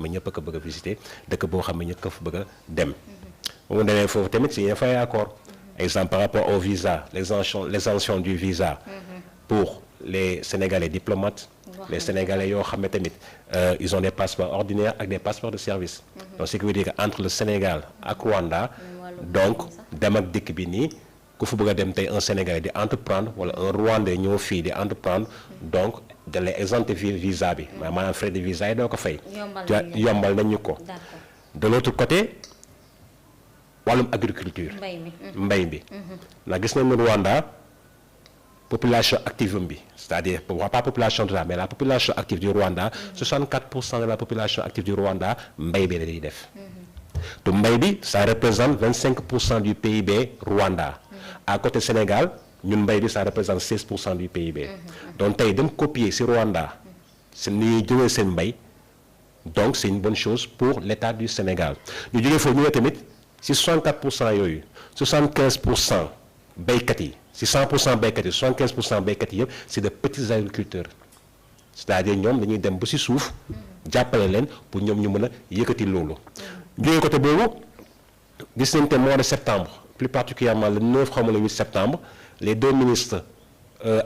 mais ñëpp a ko bëgg a visiter dëkk boo xam ne ñëpp ko fa bëgg a dem. bu mu demee foofu tamit si fay accord exemple par rapport au visa l'exemption du visa pour les Sénégalais diplomates. Les Sénégalais yoo xam ne tamit ils ont des passeports ordinaires ak des passeports de service. donc ce qui veut dire que entre le Sénégal ak Rwanda. donc dem ak dikk bi nii ku fa bëgg a dem tey un Sénégalais di entreprendre wala un Rwandais ñëw fii di entreprendre donc da lay exempté visa bi maanaam frais de visa yi doo ko fay. yombal nañu ko. de l'autre côté wàllum agriculture. mbay bi. ndax gis nañu Rwanda population active bi c'est-à-dire pas population totale mais la population active du Rwanda 64% de la population active du Rwanda mbay bi la ñuy def. te mbay bi ça représente 25% du PIB Rwanda. à côté Sénégal ñun mbay bi ça représente 16% du PIB. donc tey dem copier ci Rwanda c'est ni ñuy jëlee seen mbay donc c'est une bonne chose pour l'État du Sénégal ñu jógee foofu ñu ne tamit ci 64% yooyu 75% béykat yi ci 100% béykat yi 75% béykat yi yëpp c'est de petits agriculteurs c'est-à-dire ñoom dañuy dem ba ci suuf jàppale leen pour ñoom ñu mën a yëkkati loolu. jógee côté boobu gis nañ te mois de septembre plus particulièrement le 9 xam nga le 8 septembre les deux ministres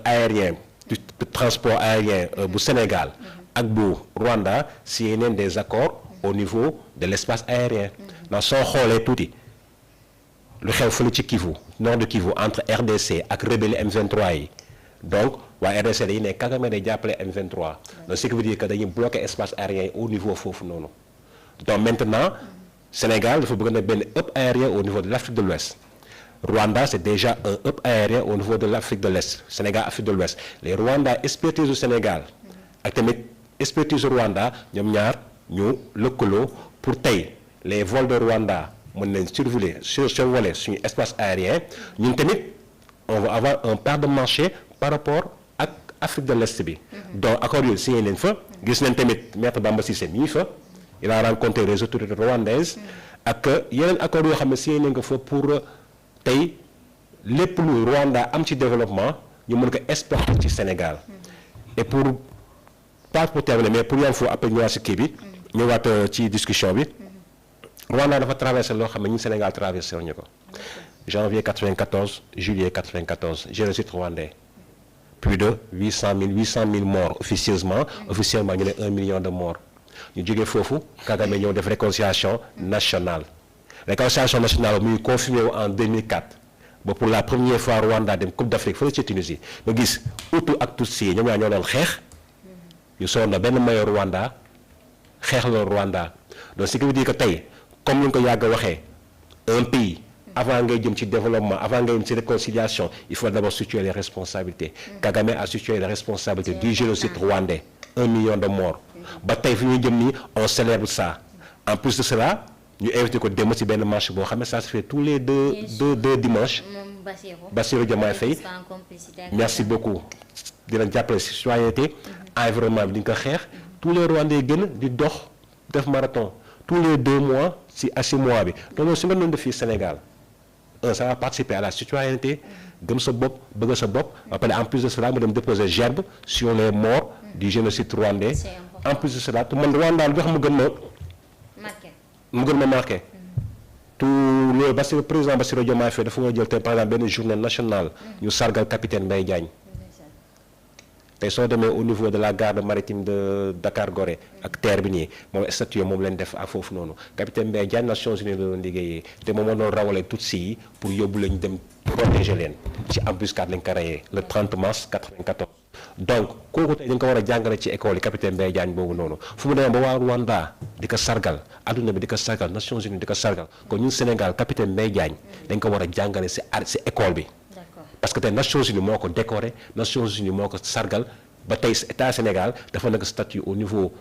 aériens du transport aérien bu Sénégal ak bu Rwanda signé nañ des accords au niveau de l'espace aérien. ndax soo xoolee tuuti lu xew fële ci Kivu nord de Kivu entre RDC ak rebelle M23 yi donc waa RDC dañuy ne Kagame day jàppale M23 donc ce qui veut dire que dañuy bloquer espace aérien au niveau foofu noonu donc maintenant Sénégal dafa bëgg na benn hub aérien au niveau de l'Afrique de l'Ouest Rwanda c'est déjà un hub aérien au niveau de l'Afrique de l'Est Sénégal Afrique de l'Ouest les Rwanda expertise du Sénégal ak tamit expertise Rwanda ñoom ñaar ñu lëkkaloo pour tey les vols de Rwanda mën nañ survoler suñu espace aérien ñun tamit on va avoir un part de marché par rapport ak Afrique de l'Est bi. donc accord yooyu signé nañ fa gis nañ tamit maître Bamba Cissé mi ngi fa il a rencontré les autorités rwandaises ak yeneen accords yoo xam ne signé nañ ko fa pour tey lépp lu Rwanda am ci développement ñu mën ko exporter ci Sénégal. et pas pour terminer mais pour yam foofu après ñëwaat ci kii bi ñëwaat ci discussion bi. Rwanda dafa traversé loo xam ne ñun Sénégal traversé wuñu ko janvier 94 juillet 94 génocide rwandais plus de 800 000 morts officieusement ñu ne 1 million de morts ñu jógee foofu Kagame ñëw def réconciliation nationale mu ngi confirmé wu en 2004 ba pour la première fois Rwanda dem Coupe d'Afrique fële ci Tunisie nga gis Hutu ak Tutsi ñoom ñoo doon xeex ñu soon na benn maillot Rwanda xeex la Rwanda donc ce qui veut dire que tey comme ni ñu ko yàgg a waxee un pays avant ngay jëm ci développement avant ngay jëm ci réconciliation il faut d'abord situer les responsabilités. Kagame a situé les responsabilités du génocide rwandais 1 million de morts ba tey fi ñuy jëm nii on célèbre ça en plus de cela ñu invité ko dem ci benn marche boo xam ne ça se fait tous les deux dimanches. Bassirou Diomaye Faye merci beaucoup di leen jàppale ci citoyenneté environnement bi di nga ko xeex tous les Rwandais gën di dox def marathon tous les 2 mois ci 6 mois bi donc loolu su nga doon def fii Sénégal ça va participer à la citoyenneté gëm sa bopp bëgg sa bopp après en plus de cela mu dem déposer gerbe sur les morts du génocide rwandais en plus de cela te man Rwanda lu tax mu gën ma marqué tout le président Bassirou Diomaye Faye dafa nga jël tey par exemple benn journée nationale ñu sargal capitaine Mbaye Diagne tey soo demee au niveau de la garde maritime de Dakar Gorée ak terre bi nii moom statut moom leen def ak foofu noonu capitaine Mbaye Diagne Nations Unies la doon liggéeyee te moom moo doon rawale Tutsi yi pour yóbbu lañu dem protéger leen ci embuscade lañ ko reyee le 30 mars 94 donc kooku tey dañ ko war a jàngale ci école yi capitaine Mbaye Diagne boobu noonu fu mu demee ba waa Rwanda di ko sargal adduna bi di ko sargal Nations Unies di ko sargal kon ñun Sénégal capitaine Mbaye Diagne dañ ko war a jàngale ci école bi parce que tey Nations Unies moo ko décoré Nations Unies moo ko sargal ba tey état Sénégal dafa nekk statut au niveau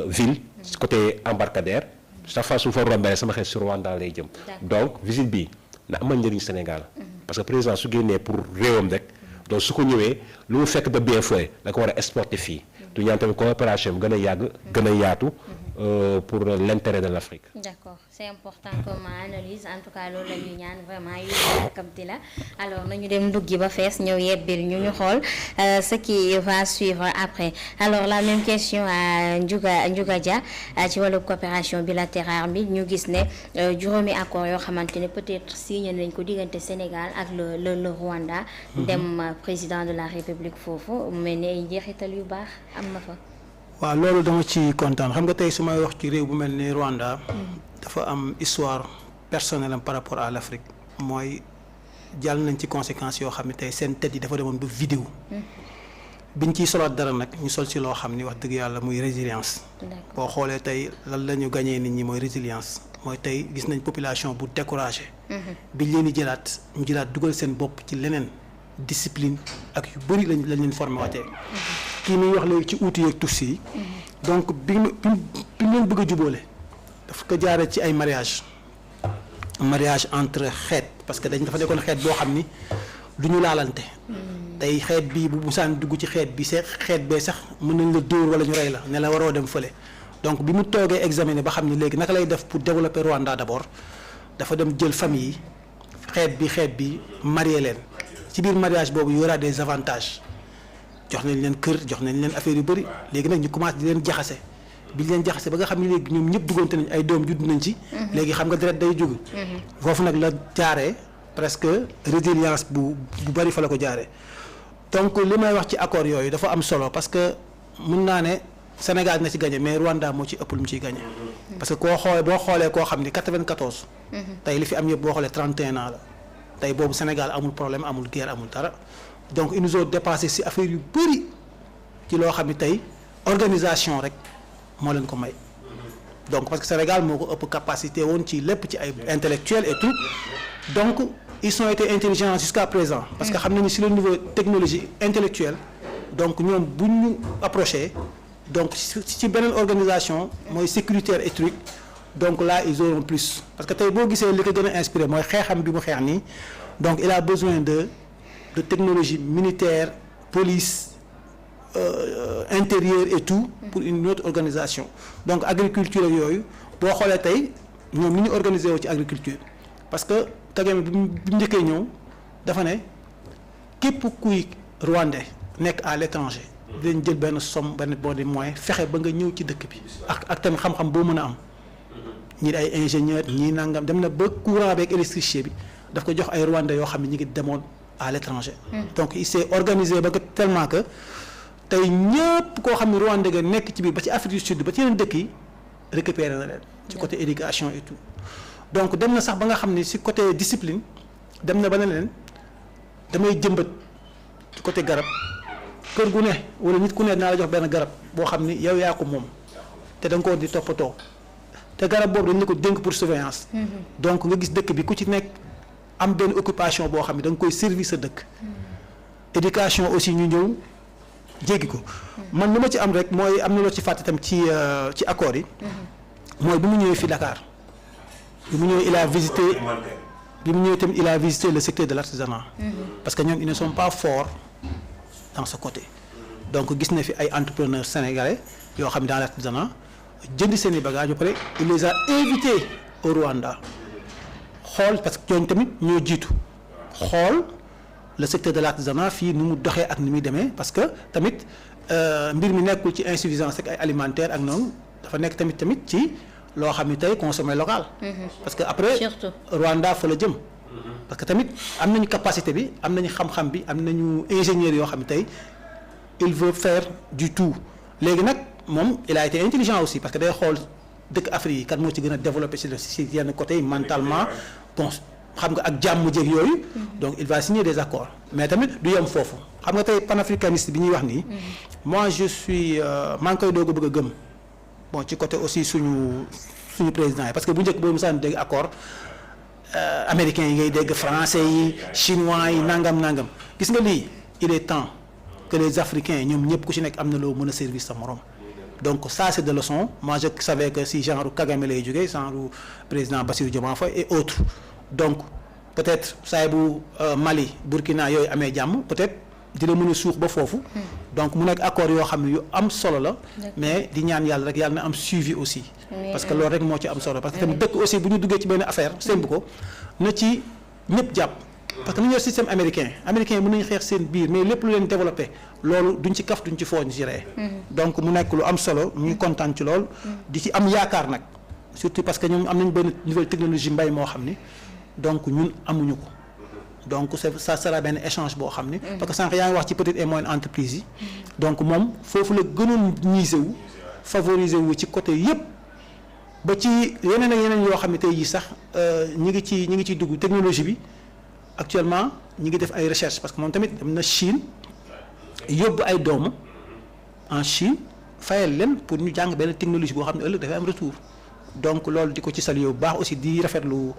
ville côté embarcadère chaque fois su fa rombee sama xel sur Rwanda lay jëm donc visite bi na amal njëriñ Sénégal parce que président su génnee pour réewam rek donc su ko ñëwee lu mu fekk de bien fait da ko war a exporter fii du ñaan tamit coopération bi gën a yàgg gën a yaatu pour l'intérêt de l'Afrique. D'accord, c'est important comme analyse en tout cas loolu la ñuy ñaan vraiment yu yàkkamti la alors nañu dem duggi ba fees ñëw yebbil ñu xool ce qui va suivre après alors la même question à Ndiouga Dia ci wàllu coopération bilatérale bi ñu gis ne juróomi accord yoo xamante ne peut-être signé nañ ko diggante Sénégal ak le Rwanda. dem président de la République foofu mel ni ay njeexital yu baax am na fa. waaw loolu dama ci kontaan xam nga tey su may wax ci réew bu mel ni Rwanda dafa am histoire personnelle am par rapport à l'Afrique mooy jàll nañ ci conséquences yoo xam ne tey seen tête yi dafa demoon ba vidéo biñ ciy solaat dara nag ñu sol ci loo xam ni wax dëgg yàlla muy résilience boo xoolee tey lan la ñu gañee nit ñi mooy résilience mooy tey gis nañ population bu découragé biñ leen di jëlaat ñu jëlaat dugal seen bopp ci leneen discipline ak yu bëri lañ leen formé waatee kii muy wax léegi ci uuti yeeg Tutsi yi donc bi leen bëgg a jubóole daf ko jaaree ci ay mariage entre xeet parce que dafa nekkoon xeet boo xam ni du ñu laalante tey xeet bii bu musaan dugg ci xeet bi xeet bee sax mën nañ la dóor wala ñu rey la ne la waroo dem fële donc bi mu toogee examiner ba xam ni léegi naka lay def pour développer Rwanda d'abord dafa dem jël famille yi xeet bi marié leen ci biir mariage boobu y aura des avantages jox nañ leen kër jox nañ leen affaire yu bëri léegi nag ñu commencé di leen jaxase bi leen jaxase ba nga xam ne léegi ñoom ñëpp duggante nañ ay doom judd nañ ci. léegi xam nga deret day jóg. foofu nag la jaaree presque résilience bu bëri fa la ko jaaree donc li may wax ci accord yooyu dafa am solo parce que mun naa ne Sénégal na ci gagné mais Rwanda moo ci ëpp lu mu ciy gagné. parce que boo xoolee koo xam ni 94. tey li fi am yëpp boo xoolee 31 ans la tey boobu Sénégal amul problème amul guerre amul dara. donc ils nous ont dépassé ci affaire yu bëri ci loo xam ne tey organisation rek moo leen ko may donc parce que Sénégal moo ko ëpp capacité woon ci lépp ci ay intellectuels et tout donc ils ont été intelligents jusqu'à présent parce que xam nañu ci le niveau technologie intellectuelle donc ñoom bu ñu approché donc ci beneen organisation mooy sécuritaire et truc donc là ils auront plus parce que tey boo gisee li ko gën a inspiré mooy xeexam bi mu xeex nii donc il a besoin de technologie militaire police intérieur et tout pour une autre organisation donc agriculture ak yooyu boo xoolee tey ñoom ni ñu organisé wu ci agriculture parce que Kagame bi mu njëkkee ñëw dafa ne képp kuy rwandais nekk à l'étranger dinañ jël benn somme benn bon de moyen fexe ba nga ñëw ci dëkk bi ak tamit xam-xam boo mën a am ñii ay ingénieur ñii nangam dem na ba courant beeg électricité bi daf ko jox ay rwandais yoo xam ne ñi ngi demoon à l'étranger donc il s'est organisé ba tellement que tey ñëpp koo xam ne Rwanda nga nekk ci biir ba ci Afrique du Sud ba ci yeneen dëkk yi récupéré na leen ci côté éducation et tout donc dem na sax ba nga xam ne ci côté discipline dem na ba ne leen damay jëmbat ci côté garab kër gu ne wala nit ku ne naa la jox benn garab boo xam ni yow yaa ko moom te da nga ko di toppatoo te garab boobu dañ la ko dénk pour surveillance donc nga gis dëkk bi ku ci nekk am benn occupation boo xam ne da nga koy servir sa dëkk éducation aussi ñu ñëw jéggi ko man lu ma ci am rek mooy am na loo ci fàtte tam ci accords yi mooy bi mu ñëwee fii Dakar bi mu ñëwee il a visité le secteur de l'artisanat parce que ñoom ils ne sont pas forts dans ce côté donc gis na fi ay entrepreneurs sénégalais yoo xam ne dans l'artisanat jënd seen i bagages ba pare il les a invités au Rwanda xool parce que ñooñu tamit ñoo jiitu xool le secteur de l'artisanat fii ni mu doxee ak ni muy demee parce que tamit mbir mi nekkul ci insuffisance ak ay alimentaire ak noonu dafa nekk tamit ci loo xam ne tey consommer local. parce que après Rwanda fa la jëm. parce que tamit am nañu capacité bi am nañu xam-xam bi am nañu ingénieurs yoo xam ne tey il veut faire du tout léegi nag moom il a été intelligent aussi parce que day xool dëkk Afrique yi kan moo ci gën a développé ci yenn côté yi mentalement bon xam nga ak jàmm jéeg yooyu. donc il va signer des accords mais tamit du yem foofu xam nga tey panafricaniste bi ñuy wax nii. moi je suis maa ngi koy doog a bëgg a gëm bon ci côté aussi suñu président yi parce que bu njëkk boobu mosaan dégg accord américains yi ngay dégg français yi chinois yi nangam gis nga lii il est temps que les africains ñoom ñëpp ku ci nekk am na loo mën a service sa morom. donc ça c'est de leçon moi je savais que si genre Kagame lay jógee genre président Bassirou Diomaye Faye et autres donc peut-être saa bu Mali Burkina yooyu amee jàmm peut-être dina mën a suux ba foofu donc mu nekk accord yoo xam ne yu am solo la mais di ñaan yàlla rek yàlla na am suivi aussi parce que loolu rek moo ci am solo parce que tamit dëkk aussi bu ñu duggee ci benn affaire sémb ko na ci ñëpp jàpp parce que ni ñoo système américain yi mën nañu xeex seen biir mais lépp lu leen développé loolu duñ ci kaf duñ ci fooñ ci ree donc mu nekk lu am solo ñu ngi kontaan ci lool di ci am yaakaar nag surtout parce que ñoom am nañ benn nouvelle technologie mbay moo xam ni donc ñun amuñu ko donc ça sera benn échange boo xam ni parce que sànq yaa ngi wax ci petite et moyenne entreprise yi donc moom foofu la gënoon miser wu favoriser wu ci côté yëpp ba ci yeneen ak yeneen yoo xam ne tey jii sax ñi ngi ciy dugg technologie bi actuellement ñi ngi def ay recherche parce que moom tamit dem na Chine yóbbu ay doomu en Chine fayal leen pour ñu jàng benn technologie boo xam ne ëllëg dafay am retour donc loolu di ko ci saluer bu baax aussi di rafetlu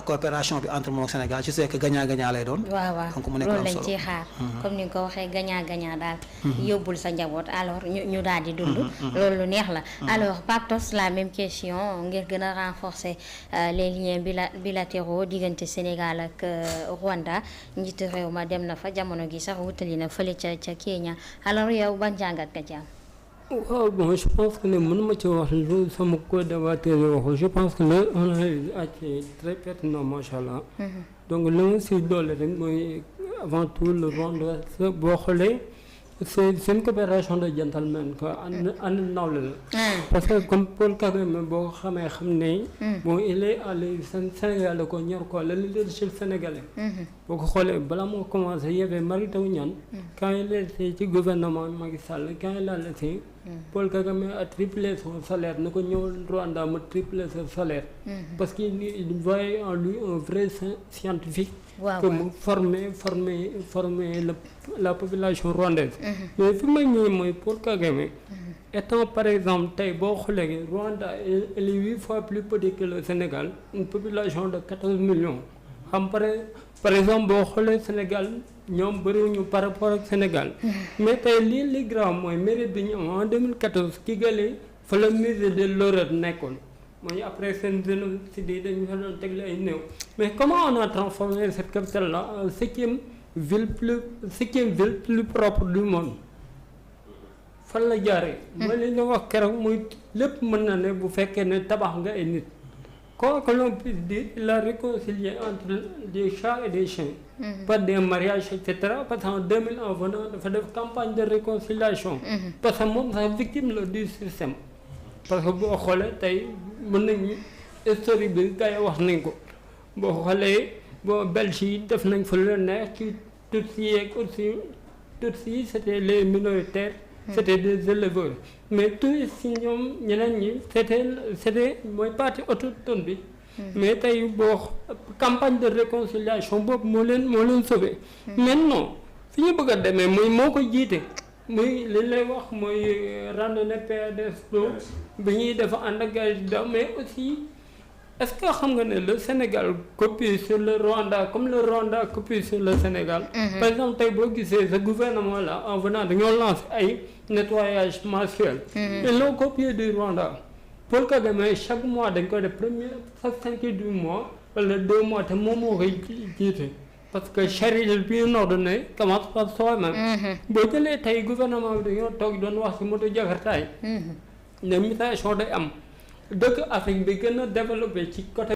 coopération bi entre moom Sénégal je sais que gagnant-gagnant lay doon. waaw donc mu nekk loolu am lañ solo ciy xaar. comme ni nga ko waxee gagnant-gagnant daal. yóbbul sa njaboot alors ñu daal di dund. loolu lu neex la. alors Pape Tos la même question ngir gën a renforcer les liens bilatéraux diggante Sénégal ak Rwanda njiitu réew ma dem na fa jamono gi sax wutali na fële ca Kenya alors yow ban jàngat nga ci am. waaw bon je pense que ne mënuma ci wax lu sama co-débatteur yi waxul je pense que le on a été très pertinent macha allah. donc li ma si doole rek mooy avant tout le Rwanda boo xoolee c'est une coopération de gentleman quoi ànd nawle la. parce que comme Paul Kagame boo xamee xam ne. bon il est allé Sénégal da ko ñor quoi le leadership sénégalais. boo ko xoolee balaa moo commencé y avait Mary Teuw Niane. quand il était ci gouvernement Macky Sall quand il a laissé. Paul Kagame a triplé son salaire na ko ñëw Rwanda ma triplé son salaire. parce qu'il voyait en lui un vrai scientifique. que mu former la population rwandaise. mais fi may ñëwee mooy Paul Kagame. étant par exemple tey boo xoolee Rwanda elle est 8 fois plus petit que le Sénégal une population de 14 millions. xam par exemple boo xoolee Sénégal ñoom bëriwuñu par rapport ak Sénégal. mais tey li grave mooy mérite bi ñu am en 2014 Kigali fa la musée de l'horreur nekkoon. mooy après seen génocide yi dañu fa doon tegle ay néew mais comment on a transformé cette capitale là en septième ville plus propre du monde fan la jaaree. mooy li ñu wax keroog muy lépp mën na ne bu fekkee ne tabax nga ay nit. quoi que l'on puisse dire il a réconcilié entre des chats et des chiens. par des mariages et cetera parce qu'en 2000 en venant dafa def campagne de réconciliation. parce que moom sax victime la du système. parce que boo xoolee tey mën nañu historique bi gars yi wax nañ ko boo xoolee boo Belge yi def nañ fa lu neex ci Tutsi yeeg aussi Tutsi c'était les minoritaires. c'était des éleveurs mais tous si ñoom ñeneen ñi c'était mooy partie autochtone bi. mais tey boo campagne de réconciliation boobu moo leen sauvé. maintenant fi ñu bëgg a demee mooy moo ko jiite. muy li lay wax mooy randonnée PADS bi ñuy def ànd ak gars yi mais aussi est-ce que xam nga ne le Sénégal copie sur le Rwanda comme le Rwanda copie sur le Sénégal. par exemple tey boo gisee ce gouvernement là en venant dañoo lancer ay nettoyage mensuel. ils l'ont copié du Rwanda. Paul Kagame chaque mois dañ koy def chaque 5 du mois wala 2 mois te moom moo koy jiite. parce que charité bien ordonnée commence par soi-même. boo jëlee tey gouvernement bi dañoo toog doon wax ci moto jakartaay. ne mutation day am dëkk Afrique bi gën a développé ci côté.